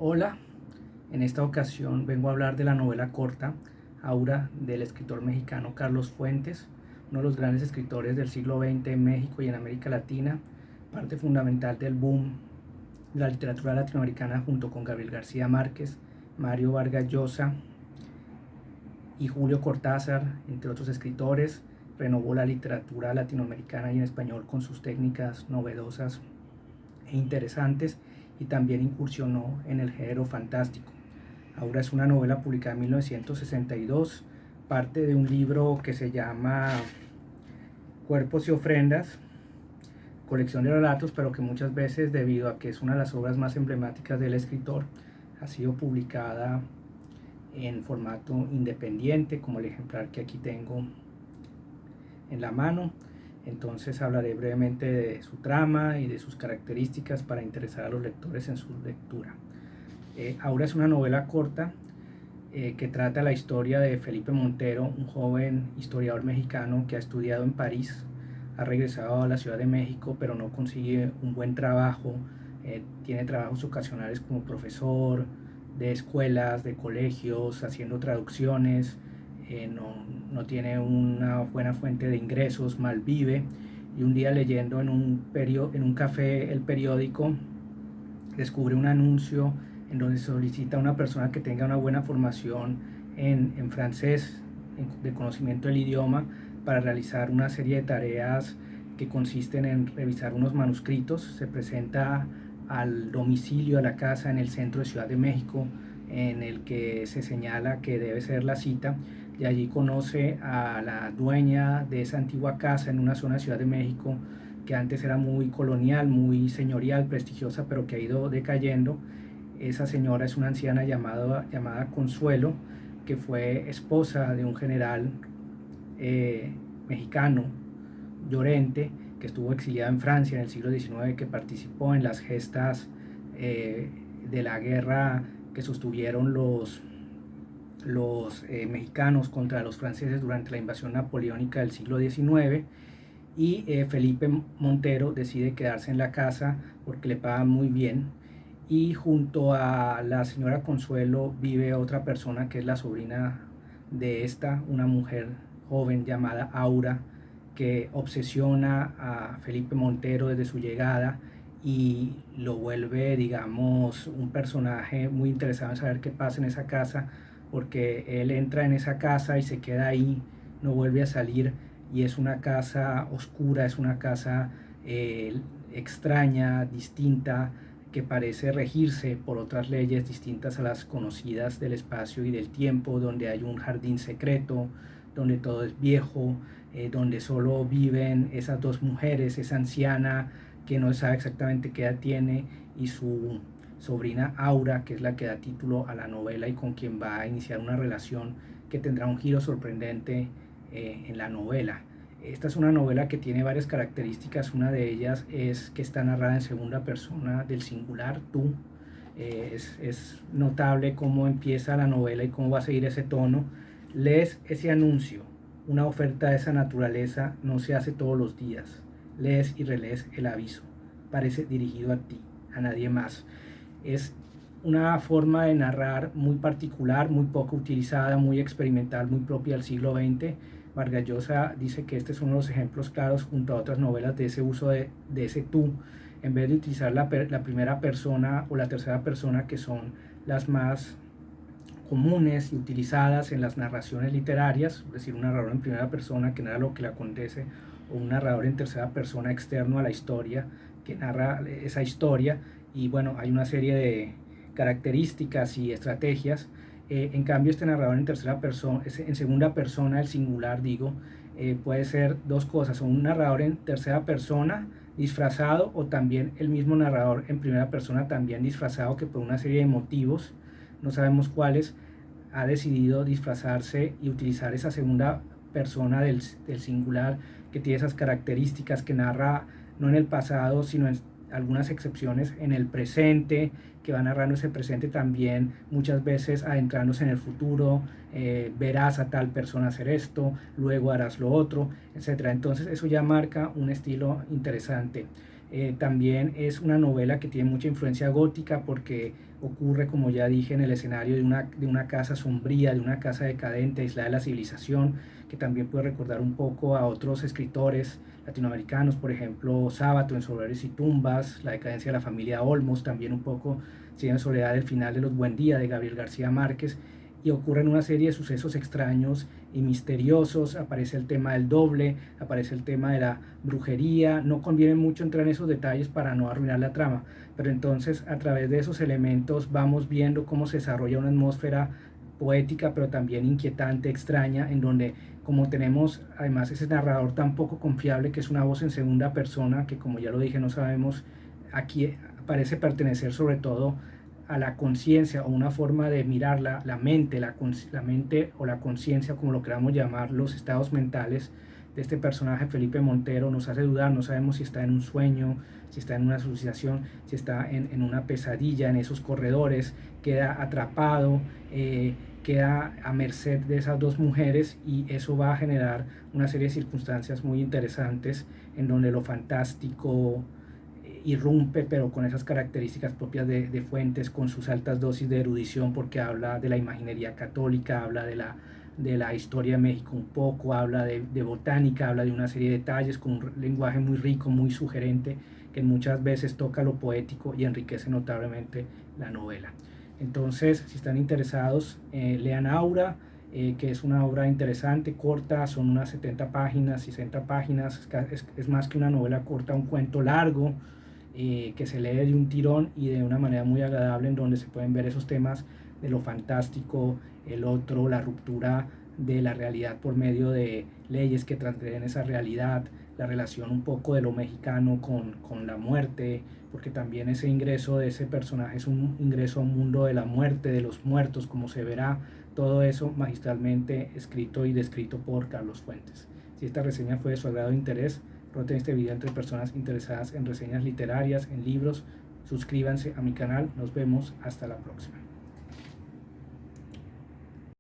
Hola, en esta ocasión vengo a hablar de la novela corta Aura del escritor mexicano Carlos Fuentes, uno de los grandes escritores del siglo XX en México y en América Latina, parte fundamental del boom de la literatura latinoamericana junto con Gabriel García Márquez, Mario Vargas Llosa y Julio Cortázar, entre otros escritores. Renovó la literatura latinoamericana y en español con sus técnicas novedosas e interesantes y también incursionó en el género fantástico. Ahora es una novela publicada en 1962, parte de un libro que se llama Cuerpos y Ofrendas, colección de relatos, pero que muchas veces, debido a que es una de las obras más emblemáticas del escritor, ha sido publicada en formato independiente, como el ejemplar que aquí tengo en la mano. Entonces hablaré brevemente de su trama y de sus características para interesar a los lectores en su lectura. Aura es una novela corta que trata la historia de Felipe Montero, un joven historiador mexicano que ha estudiado en París, ha regresado a la Ciudad de México, pero no consigue un buen trabajo. Tiene trabajos ocasionales como profesor de escuelas, de colegios, haciendo traducciones. No tiene una buena fuente de ingresos, malvive, y un día leyendo en un café el periódico descubre un anuncio en donde se solicita a una persona que tenga una buena formación en francés, de conocimiento del idioma, para realizar una serie de tareas que consisten en revisar unos manuscritos. Se presenta al domicilio, a la casa en el centro de Ciudad de México, en el que se señala que debe ser la cita, y allí conoce a la dueña de esa antigua casa en una zona de Ciudad de México que antes era muy colonial, muy señorial, prestigiosa, pero que ha ido decayendo. Esa señora es una anciana llamada Consuelo, que fue esposa de un general mexicano, Llorente, que estuvo exiliado en Francia en el siglo XIX, que participó en las gestas de la guerra que sostuvieron los mexicanos contra los franceses durante la invasión napoleónica del siglo XIX. Y Felipe Montero decide quedarse en la casa porque le pagan muy bien, y junto a la señora Consuelo vive otra persona que es la sobrina de esta, una mujer joven llamada Aura, que obsesiona a Felipe Montero desde su llegada y lo vuelve, digamos, un personaje muy interesado en saber qué pasa en esa casa, porque él entra en esa casa y se queda ahí, no vuelve a salir, y es una casa oscura, es una casa extraña, distinta, que parece regirse por otras leyes distintas a las conocidas del espacio y del tiempo, donde hay un jardín secreto, donde todo es viejo, donde solo viven esas dos mujeres, esa anciana que no sabe exactamente qué edad tiene, y su sobrina Aura, que es la que da título a la novela y con quien va a iniciar una relación que tendrá un giro sorprendente en la novela. Esta es una novela que tiene varias características. Una de ellas es que está narrada en segunda persona del singular, tú. Es notable cómo empieza la novela y cómo va a seguir ese tono. Lees ese anuncio. Una oferta de esa naturaleza no se hace todos los días. Lees y relees el aviso. Parece dirigido a ti, a nadie más. Es una forma de narrar muy particular, muy poco utilizada, muy experimental, muy propia del siglo XX. Vargas Llosa dice que este es uno de los ejemplos claros, junto a otras novelas, de ese uso de ese tú, en vez de utilizar la primera persona o la tercera persona, que son las más comunes y utilizadas en las narraciones literarias, es decir, un narrador en primera persona que narra lo que le acontece, o un narrador en tercera persona externo a la historia que narra esa historia. Y bueno, hay una serie de características y estrategias. En cambio, este narrador en tercera persona, en segunda persona, el singular digo, puede ser dos cosas: o un narrador en tercera persona disfrazado, o también el mismo narrador en primera persona también disfrazado, que por una serie de motivos, no sabemos cuáles, ha decidido disfrazarse y utilizar esa segunda persona del singular, que tiene esas características, que narra no en el pasado, sino en algunas excepciones en el presente, que va narrando ese presente también, muchas veces adentrándose en el futuro. Verás a tal persona hacer esto, luego harás lo otro, etcétera. Entonces eso ya marca un estilo interesante. También es una novela que tiene mucha influencia gótica porque ocurre, como ya dije, en el escenario de una casa sombría, de una casa decadente, aislada de la civilización, que también puede recordar un poco a otros escritores latinoamericanos, por ejemplo, Sábato en Soberbios y Tumbas, La decadencia de la familia Olmos, también un poco Cien en soledad, El final de los Buen Día de Gabriel García Márquez, y ocurren una serie de sucesos extraños y misteriosos. Aparece el tema del doble, aparece el tema de la brujería. No conviene mucho entrar en esos detalles para no arruinar la trama, pero entonces a través de esos elementos vamos viendo cómo se desarrolla una atmósfera poética pero también inquietante, extraña, en donde como tenemos además ese narrador tan poco confiable que es una voz en segunda persona que, como ya lo dije, no sabemos, aquí parece pertenecer sobre todo a la conciencia o una forma de mirar la mente, la mente o la conciencia, como lo queramos llamar, los estados mentales de este personaje Felipe Montero, nos hace dudar. No sabemos si está en un sueño, si está en una alucinación, si está en una pesadilla, en esos corredores, queda atrapado, queda a merced de esas dos mujeres, y eso va a generar una serie de circunstancias muy interesantes en donde lo fantástico irrumpe, pero con esas características propias de Fuentes, con sus altas dosis de erudición, porque habla de la imaginería católica, habla de la historia de México un poco, habla de botánica, habla de una serie de detalles con un lenguaje muy rico, muy sugerente, que muchas veces toca lo poético y enriquece notablemente la novela. Entonces, si están interesados, lean Aura, que es una obra interesante, corta, son unas 70 páginas, 60 páginas, es más que una novela corta, un cuento largo, que se lee de un tirón y de una manera muy agradable, en donde se pueden ver esos temas de lo fantástico, el otro, la ruptura de la realidad por medio de leyes que transgreden esa realidad, la relación un poco de lo mexicano con la muerte, porque también ese ingreso de ese personaje es un ingreso a un mundo de la muerte, de los muertos, como se verá, todo eso magistralmente escrito y descrito por Carlos Fuentes. Si esta reseña fue de su agrado e interés, roten este video entre personas interesadas en reseñas literarias, en libros. Suscríbanse a mi canal. Nos vemos hasta la próxima.